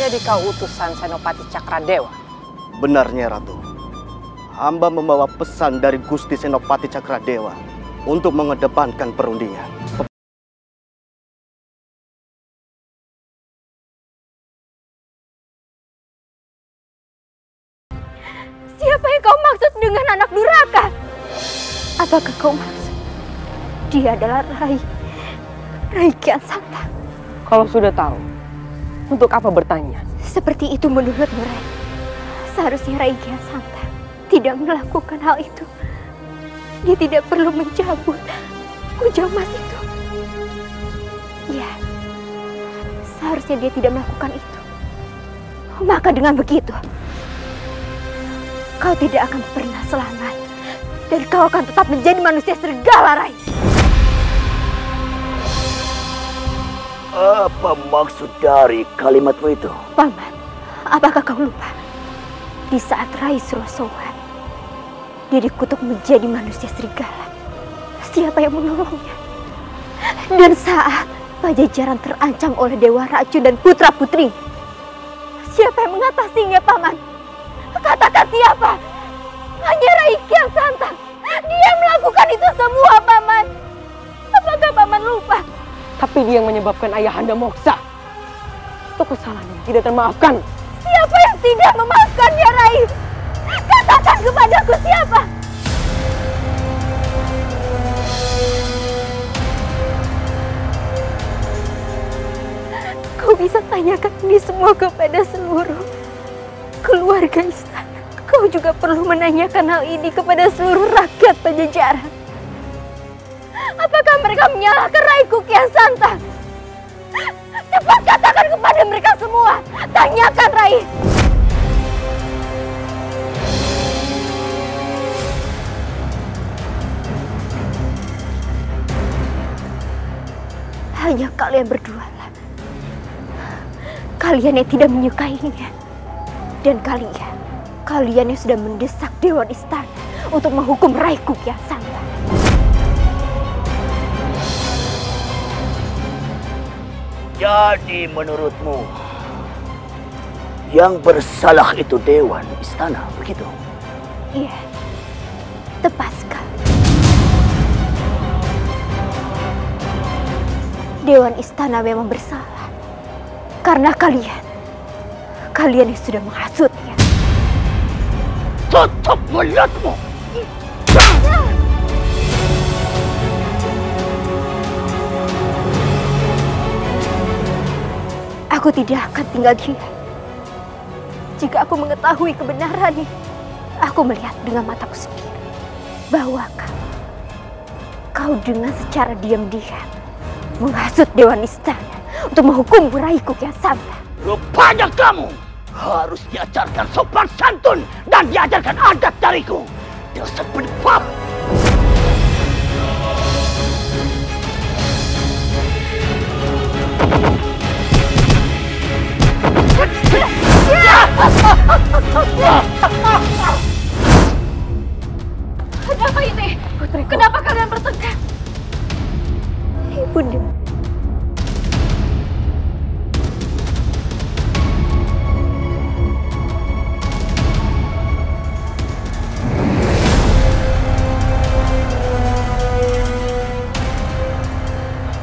Jadi kau utusan Senopati Cakradewa? Benarnya, Ratu. Hamba membawa pesan dari Gusti Senopati Cakradewa untuk mengedepankan perundingan. Siapa yang kau maksud dengan anak durhaka? Apakah kau maksud dia adalah Rai Kian Santang? Kalau sudah tahu, untuk apa bertanya? Seperti itu menurutmu, Rai? Seharusnya Rai Kian Santang tidak melakukan hal itu. Dia tidak perlu mencabut kujang emas itu. Ya, seharusnya dia tidak melakukan itu. Maka dengan begitu, kau tidak akan pernah selamat. Dan kau akan tetap menjadi manusia serigala, Rai. Apa maksud dari kalimatmu itu? Paman, apakah kau lupa? Di saat Rai Surasowan, dia dikutuk menjadi manusia serigala. Siapa yang menolongnya? Dan saat Pajajaran terancam oleh Dewa Racun dan putra-putri, siapa yang mengatasinya, Paman? Katakan siapa? Hanya Rai Kian Santang. Dia melakukan itu semua, Paman. Apakah Paman lupa? Tapi dia yang menyebabkan ayahanda moksa. Itu kesalahan yang tidak termaafkan. Siapa yang tidak memaafkannya, Rai? Katakan kepadaku siapa? Kau bisa tanyakan ini semua kepada seluruh keluarga istana. Kau juga perlu menanyakan hal ini kepada seluruh rakyat Pajajaran. Apakah mereka menyalahkan Raiku Kian Santang? Cepat katakan kepada mereka semua. Tanyakan, Rai. Hanya kalian berdua lah. Kalian yang tidak menyukainya. Dan kalian yang sudah mendesak Dewan Istana untuk menghukum Raiku Kian Santang. Jadi menurutmu yang bersalah itu Dewan Istana, begitu? Iya, tepat sekali. Dewan Istana memang bersalah karena kalian yang sudah menghasutnya. Tutup mulutmu! Aku tidak akan tinggal diam. Jika aku mengetahui kebenarannya, aku melihat dengan mataku sendiri bahwa kau dengan secara diam-diam menghasut Dewan Istana untuk menghukum Raiku Kian Santang. Rupanya kamu harus diajarkan sopan santun dan diajarkan adat dariku. Dasar penebab! Kenapa ini? Putriku. Kenapa kalian bertengkar? Ibunda.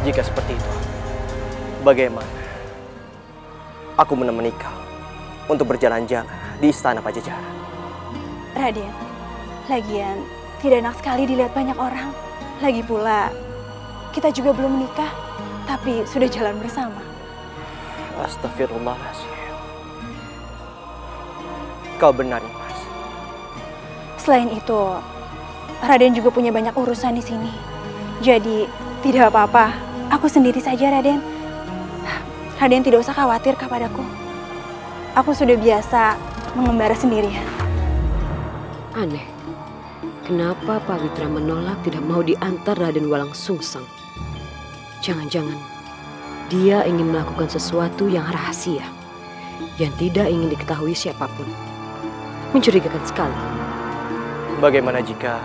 Jika seperti itu, bagaimana aku menemani kau untuk berjalan-jalan di istana Pajajaran? Raden, lagian tidak enak sekali dilihat banyak orang. Lagi pula, kita juga belum menikah, tapi sudah jalan bersama. Astagfirullahaladzim. Kau benar, Mas. Selain itu, Raden juga punya banyak urusan di sini. Jadi, tidak apa-apa. Aku sendiri saja, Raden. Raden tidak usah khawatir kepadaku. Aku sudah biasa mengembara sendirian. Aneh, kenapa Pak Witra menolak tidak mau diantar Raden Walang Sungsang? Jangan-jangan dia ingin melakukan sesuatu yang rahasia, yang tidak ingin diketahui siapapun. Mencurigakan sekali. Bagaimana jika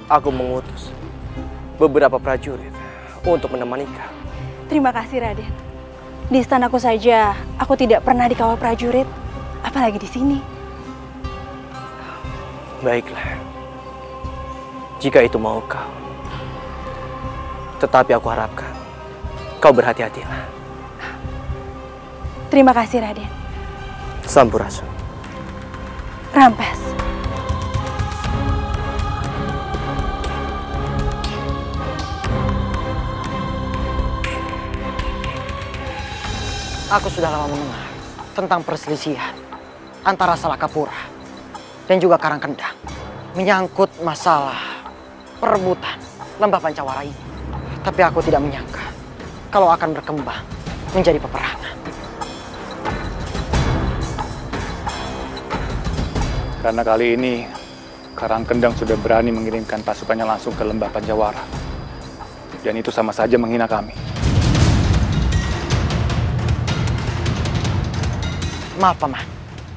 aku mengutus beberapa prajurit untuk menemani kau? Terima kasih, Raden. Di istanaku saja, aku tidak pernah dikawal prajurit, apalagi di sini. Baiklah, jika itu mau kau. Tetapi aku harapkan kau berhati-hatilah. Terima kasih, Raden. Sampurasun. Rampes. Aku sudah lama mendengar tentang perselisihan antara Salakapura dan juga Karangkendang menyangkut masalah perebutan lembah Pancawara ini. Tapi aku tidak menyangka kalau akan berkembang menjadi peperangan. Karena kali ini Karangkendang sudah berani mengirimkan pasukannya langsung ke lembah Pancawara. Dan itu sama saja menghina kami. Maaf, Paman.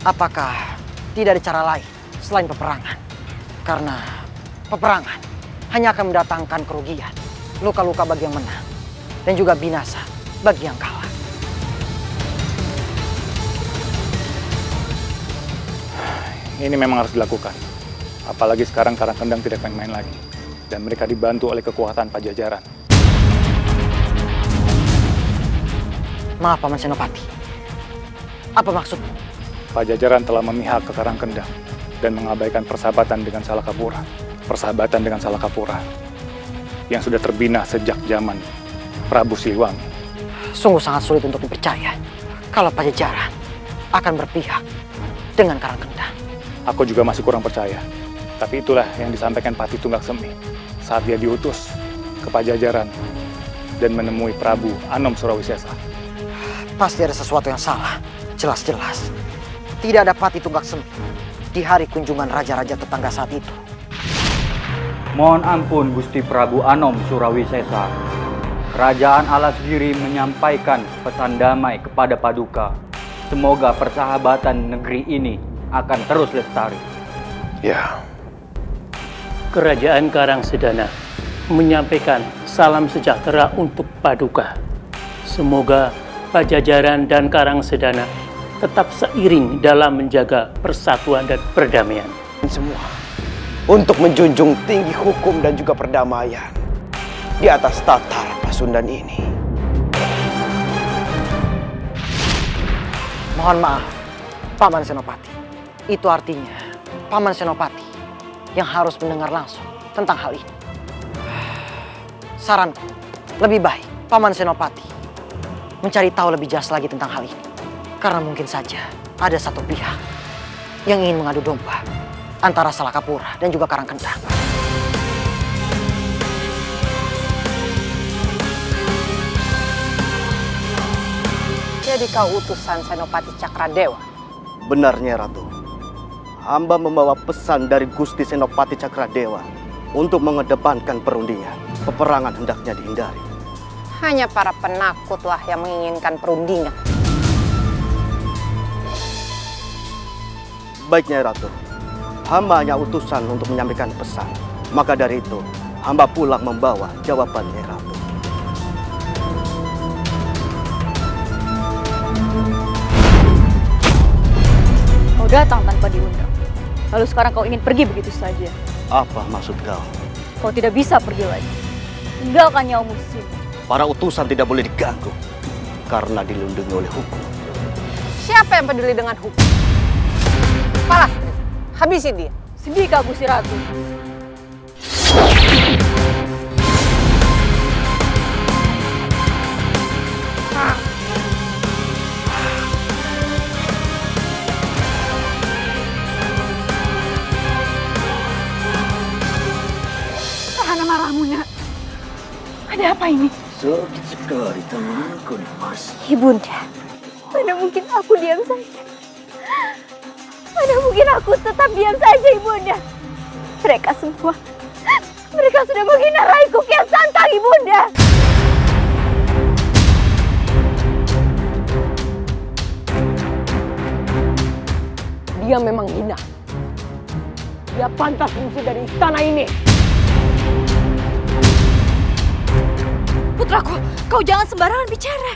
Apakah tidak ada cara lain selain peperangan? Karena peperangan hanya akan mendatangkan kerugian, luka-luka bagi yang menang, dan juga binasa bagi yang kalah. Ini memang harus dilakukan. Apalagi sekarang Karangkendang tidak main-main lagi. Dan mereka dibantu oleh kekuatan Pajajaran. Maaf, Paman Senopati. Apa maksudmu? Pajajaran telah memihak ke Karangkendang dan mengabaikan persahabatan dengan Salakapura. Persahabatan dengan Salakapura yang sudah terbina sejak zaman Prabu Siliwangi. Sungguh sangat sulit untuk dipercaya kalau Pajajaran akan berpihak dengan Karangkendang. Aku juga masih kurang percaya. Tapi itulah yang disampaikan Patih Tunggaksemi saat dia diutus ke Pajajaran dan menemui Prabu Anom Surawisesa. Pasti ada sesuatu yang salah. Jelas-jelas tidak ada Patih Tunggaksemi di hari kunjungan raja-raja tetangga saat itu. Mohon ampun Gusti Prabu Anom Surawisesa. Kerajaan Alasgiri menyampaikan pesan damai kepada Paduka. Semoga persahabatan negeri ini akan terus lestari. Ya. Kerajaan Karangsedana menyampaikan salam sejahtera untuk Paduka. Semoga Pajajaran dan Karangsedana tetap seiring dalam menjaga persatuan dan perdamaian. Semua untuk menjunjung tinggi hukum dan juga perdamaian di atas tatar Pasundan ini. Mohon maaf, Paman Senopati. Itu artinya Paman Senopati yang harus mendengar langsung tentang hal ini. Saranku, lebih baik Paman Senopati mencari tahu lebih jelas lagi tentang hal ini. Karena mungkin saja ada satu pihak yang ingin mengadu domba antara Salakapura dan juga Karangkendang. Jadi kau utusan Senopati Cakradewa? Benarnya, Ratu. Hamba membawa pesan dari Gusti Senopati Cakradewa untuk mengedepankan perundingan. Peperangan hendaknya dihindari. Hanya para penakutlah yang menginginkan perundingan. Baiknya, Ratu. Hamba hanya utusan untuk menyampaikan pesan. Maka dari itu, hamba pulang membawa jawabannya, Ratu. Kau datang tanpa diundang. Lalu sekarang kau ingin pergi begitu saja. Apa maksud kau? Kau tidak bisa pergi lagi. Tinggalkan nyawa musim. Para utusan tidak boleh diganggu karena dilindungi oleh hukum. Siapa yang peduli dengan hukum? Palastri, habisi dia. Sedih kau, Gusti Ratu. Tahan amarahmu, Nak. Ada apa ini? Sakit sekali tanganku, Mas. Ibunda, mana mungkin aku diam saja? Mana mungkin aku tetap diam saja, Ibunda? Mereka sudah menghina Raiku Kian Santang, Ibunda. Dia memang hina. Dia pantas mengusir dari istana ini. Putraku, kau jangan sembarangan bicara.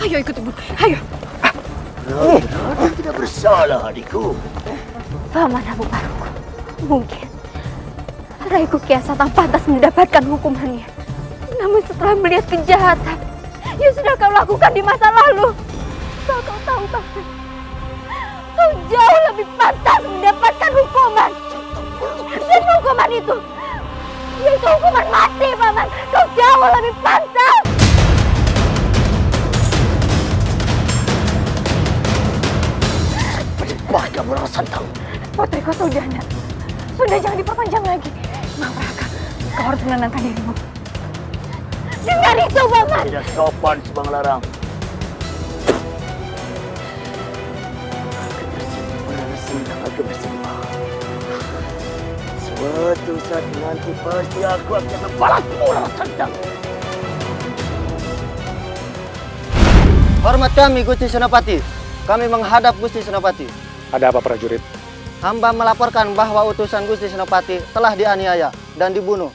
Ayo ikut ibu. Ayo. Rada tidak bersalah adikku. Paman Amukmarugun, mungkin Raiku Kian Santang pantas mendapatkan hukumannya. Namun setelah melihat kejahatan yang sudah kau lakukan di masa lalu, kau tahu Paman, kau jauh lebih pantas mendapatkan hukuman. Dan hukuman itu yaitu hukuman mati, Paman. Kau jauh lebih pantas. Bahkan Rara Santang. Putriku Sudana. Sudah jangan diperpanjang lagi. Maaf Raka, kau harus menenangkan dirimu. Dengar itu, Paman. Tidak sopan Subang Larang. Rara Santang akan bersimpah. Suatu saat nanti pasti aku akan membalasmu, Rara Santang. Hormat kami, Gusti Senopati. Kami menghadap Gusti Senopati. Ada apa, prajurit? Hamba melaporkan bahwa utusan Gusti Senopati telah dianiaya dan dibunuh.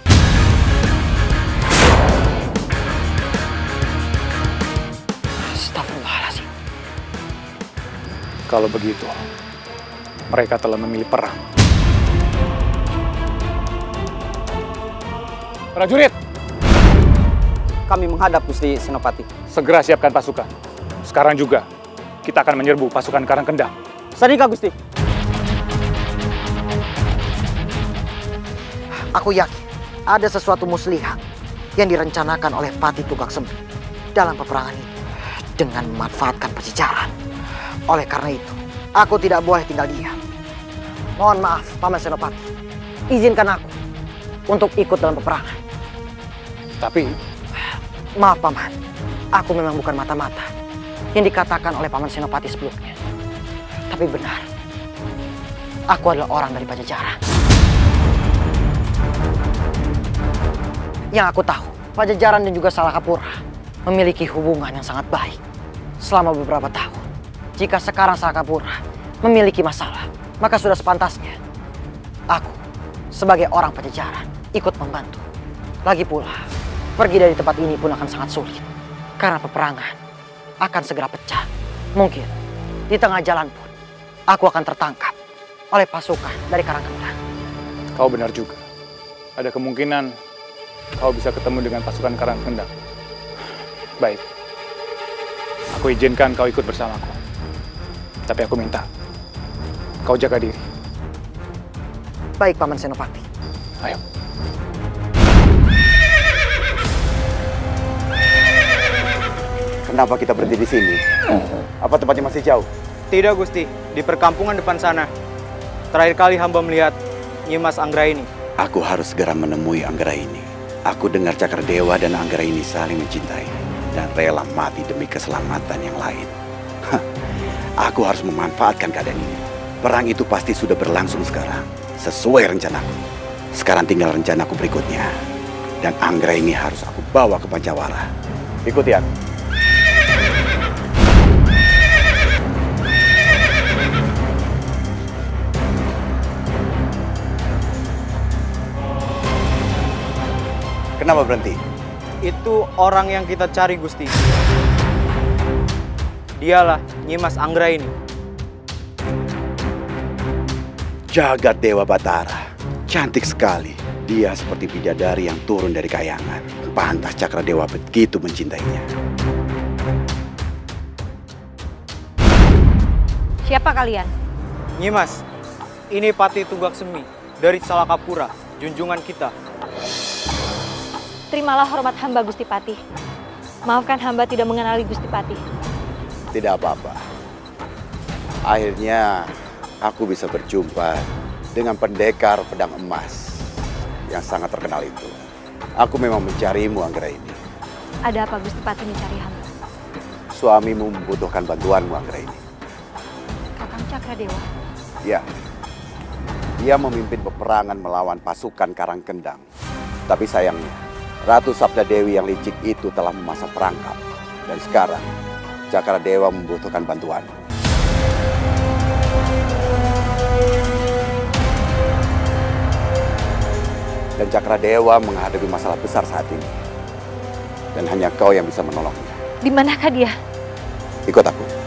Astagfirullahaladzim. Kalau begitu, mereka telah memilih perang. Prajurit! Kami menghadap Gusti Senopati. Segera siapkan pasukan. Sekarang juga, kita akan menyerbu pasukan Karangkendang. Sandika, Gusti. Aku yakin ada sesuatu muslihat yang direncanakan oleh Pati Tunggak Semi dalam peperangan ini dengan memanfaatkan Pajajaran. Oleh karena itu, aku tidak boleh tinggal diam. Mohon maaf, Paman Senopati. Izinkan aku untuk ikut dalam peperangan. Tapi, maaf Paman, aku memang bukan mata-mata yang dikatakan oleh Paman Senopati sebelumnya. Tapi benar, aku adalah orang dari Pajajaran. Yang aku tahu, Pajajaran dan juga Salakapura memiliki hubungan yang sangat baik selama beberapa tahun. Jika sekarang Salakapura memiliki masalah, maka sudah sepantasnya aku sebagai orang Pajajaran ikut membantu. Lagi pula, pergi dari tempat ini pun akan sangat sulit karena peperangan akan segera pecah. Mungkin di tengah jalan pun aku akan tertangkap oleh pasukan dari Karangkendang. kau benar juga. Ada kemungkinan kau bisa ketemu dengan pasukan Karangkendang. Baik. Aku izinkan kau ikut bersamaku. Tapi aku minta kau jaga diri. Baik, Paman Senopati. Ayo. Kenapa kita berhenti di sini? Apa tempatnya masih jauh? Tidak, Gusti. Di perkampungan depan sana. Terakhir kali hamba melihat Nyimas Anggraini. Aku harus segera menemui Anggraini. Aku dengar Cakradewa dan Anggraini saling mencintai dan rela mati demi keselamatan yang lain. Aku harus memanfaatkan keadaan ini. Perang itu pasti sudah berlangsung sekarang, sesuai rencanaku. Sekarang tinggal rencanaku berikutnya. Dan Anggraini harus aku bawa ke Pancawara. Ikuti aku. Kenapa berhenti? Itu orang yang kita cari, Gusti. Dialah Nyimas Anggraini. Jagat Dewa Batara. Cantik sekali. Dia seperti bidadari yang turun dari kayangan. Pantas Cakradewa begitu mencintainya. Siapa kalian? Nyimas, ini Pati Tunggak Semi dari Salakapura, junjungan kita. Terimalah hormat hamba, Gusti Pati. Maafkan hamba tidak mengenali Gusti Pati. Tidak apa-apa. Akhirnya aku bisa berjumpa dengan pendekar pedang emas yang sangat terkenal itu. Aku memang mencarimu, Anggraini. Ada apa Gusti Pati mencari hamba? Suamimu membutuhkan bantuanmu, Anggraini. Kakang Cakradewa. Ya. Dia memimpin peperangan melawan pasukan Karangkendang. Tapi sayangnya, Ratu Sabda Dewi yang licik itu telah memasang perangkap. Dan sekarang, Cakradewa membutuhkan bantuan. Dan Cakradewa menghadapi masalah besar saat ini. Dan hanya kau yang bisa menolongnya. Di manakah dia? Ikut aku.